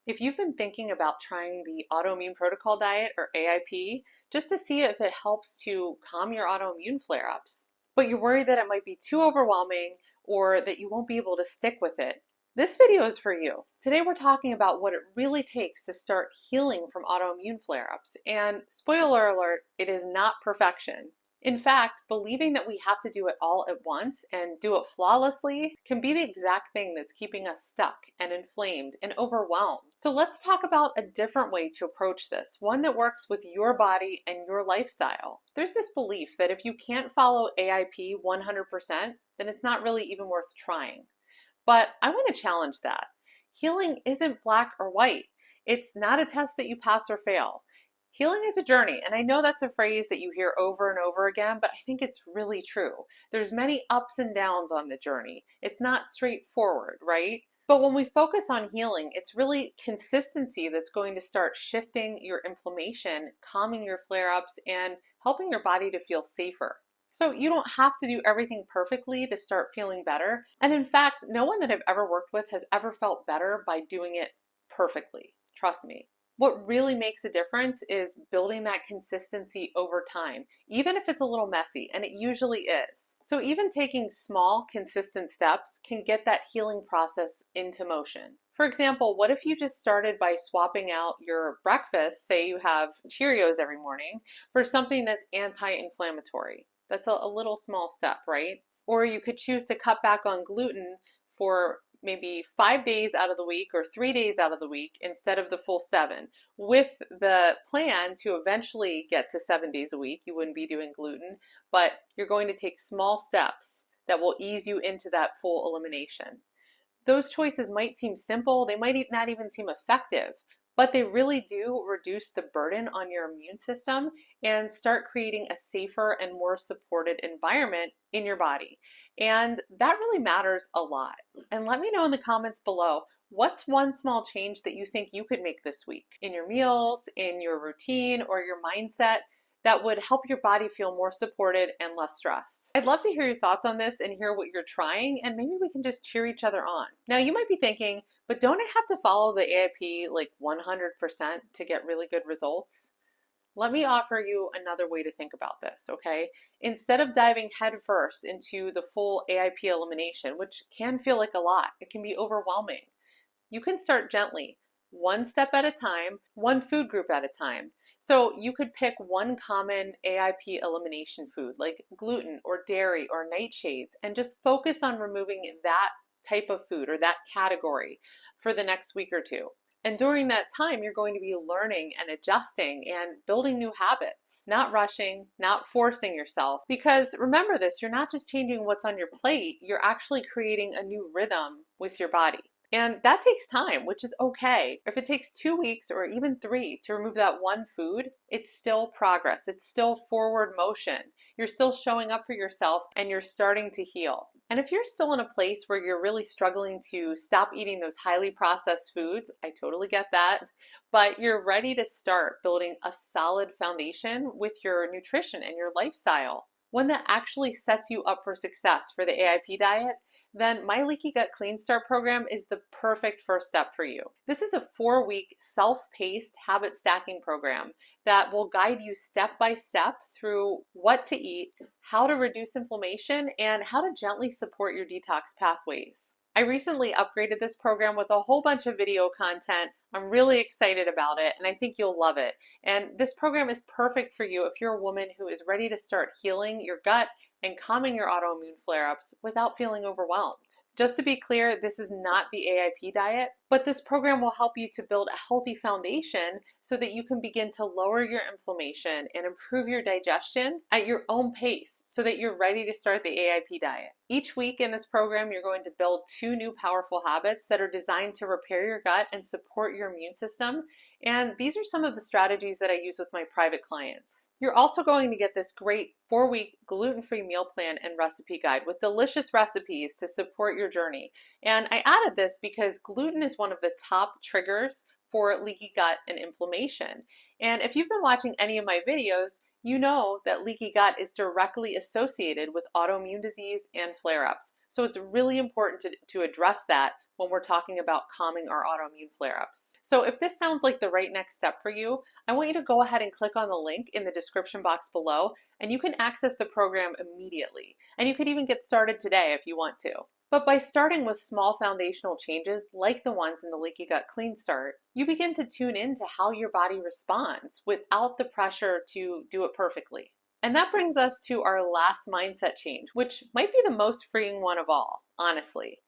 If you've been thinking about trying the autoimmune protocol diet or AIP just to see if it helps to calm your autoimmune flare-ups, but you're worried that it might be too overwhelming or that you won't be able to stick with it, this video is for you. Today we're talking about what it really takes to start healing from autoimmune flare-ups. And spoiler alert, it is not perfection. In fact, believing that we have to do it all at once and do it flawlessly can be the exact thing that's keeping us stuck and inflamed and overwhelmed. So let's talk about a different way to approach this, one that works with your body and your lifestyle. There's this belief that if you can't follow AIP 100%, then it's not really even worth trying. But I want to challenge that. Healing isn't black or white. It's not a test that you pass or fail. Healing is a journey, and I know that's a phrase that you hear over and over again, but I think it's really true. There's many ups and downs on the journey. It's not straightforward, right? But when we focus on healing, it's really consistency that's going to start shifting your inflammation, calming your flare-ups, and helping your body to feel safer. So you don't have to do everything perfectly to start feeling better. And in fact, no one that I've ever worked with has ever felt better by doing it perfectly. Trust me. What really makes a difference is building that consistency over time, even if it's a little messy, and it usually is. So even taking small, consistent steps can get that healing process into motion. For example, what if you just started by swapping out your breakfast, say you have Cheerios every morning, for something that's anti-inflammatory? That's a little small step, right? Or you could choose to cut back on gluten for maybe 5 days out of the week or 3 days out of the week instead of the full 7, with the plan to eventually get to 7 days a week. You wouldn't be doing gluten, but you're going to take small steps that will ease you into that full elimination. Those choices might seem simple, they might not even seem effective, but they really do reduce the burden on your immune system and start creating a safer and more supported environment in your body. And that really matters a lot. And let me know in the comments below, what's one small change that you think you could make this week in your meals, in your routine, or your mindset that would help your body feel more supported and less stressed? I'd love to hear your thoughts on this and hear what you're trying, and maybe we can just cheer each other on. Now, you might be thinking, but don't I have to follow the AIP like 100% to get really good results? Let me offer you another way to think about this, okay? Instead of diving headfirst into the full AIP elimination, which can feel like a lot, it can be overwhelming. You can start gently, one step at a time, one food group at a time. So you could pick one common AIP elimination food like gluten or dairy or nightshades and just focus on removing that type of food or that category for the next week or two. And during that time, you're going to be learning and adjusting and building new habits, not rushing, not forcing yourself. Because remember this, you're not just changing what's on your plate, you're actually creating a new rhythm with your body. And that takes time, which is okay. If it takes 2 weeks or even 3 to remove that one food, it's still progress. It's still forward motion. You're still showing up for yourself and you're starting to heal. And if you're still in a place where you're really struggling to stop eating those highly processed foods, I totally get that, but you're ready to start building a solid foundation with your nutrition and your lifestyle, one that actually sets you up for success for the AIP diet, then my Leaky Gut Clean Start program is the perfect first step for you. This is a 4-week self-paced habit stacking program that will guide you step by step through what to eat, how to reduce inflammation, and how to gently support your detox pathways. I recently upgraded this program with a whole bunch of video content. I'm really excited about it, and I think you'll love it. And this program is perfect for you if you're a woman who is ready to start healing your gut and calming your autoimmune flare-ups without feeling overwhelmed. Just to be clear, this is not the AIP diet, but this program will help you to build a healthy foundation so that you can begin to lower your inflammation and improve your digestion at your own pace so that you're ready to start the AIP diet. Each week in this program, you're going to build 2 new powerful habits that are designed to repair your gut and support your immune system. And these are some of the strategies that I use with my private clients. You're also going to get this great 4-week gluten-free meal plan and recipe guide with delicious recipes to support your journey. And I added this because gluten is one of the top triggers for leaky gut and inflammation. And if you've been watching any of my videos, you know that leaky gut is directly associated with autoimmune disease and flare-ups. So it's really important to address that when we're talking about calming our autoimmune flare-ups. So if this sounds like the right next step for you, I want you to go ahead and click on the link in the description box below, and you can access the program immediately. And you could even get started today if you want to. But by starting with small foundational changes like the ones in the Leaky Gut Clean Start, you begin to tune into how your body responds without the pressure to do it perfectly. And that brings us to our last mindset change, which might be the most freeing one of all, honestly.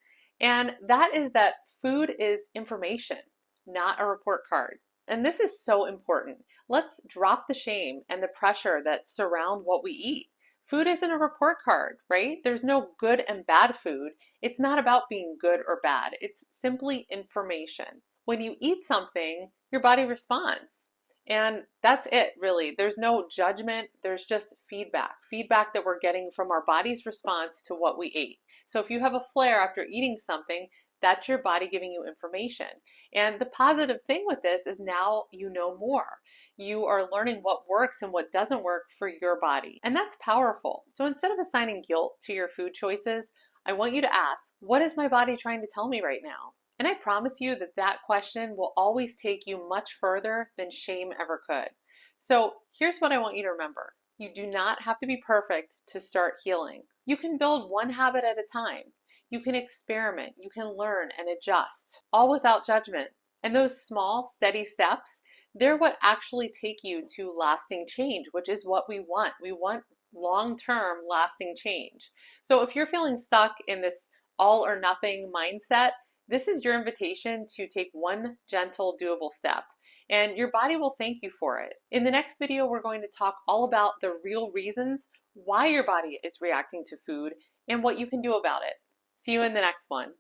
And that is that food is information, not a report card. And this is so important. Let's drop the shame and the pressure that surround what we eat. Food isn't a report card, right? There's no good and bad food. It's not about being good or bad. It's simply information. When you eat something, your body responds. And that's it, really. There's no judgment. There's just feedback that we're getting from our body's response to what we ate. So if you have a flare after eating something, that's your body giving you information. And the positive thing with this is now you know more. You are learning what works and what doesn't work for your body. And that's powerful. So instead of assigning guilt to your food choices, I want you to ask, what is my body trying to tell me right now? And I promise you that that question will always take you much further than shame ever could. So here's what I want you to remember. You do not have to be perfect to start healing. You can build one habit at a time. You can experiment, you can learn and adjust, all without judgment. And those small, steady steps, they're what actually take you to lasting change, which is what we want. We want long-term lasting change. So if you're feeling stuck in this all or nothing mindset, this is your invitation to take one gentle, doable step. And your body will thank you for it. In the next video, we're going to talk all about the real reasons why your body is reacting to food and what you can do about it. See you in the next one.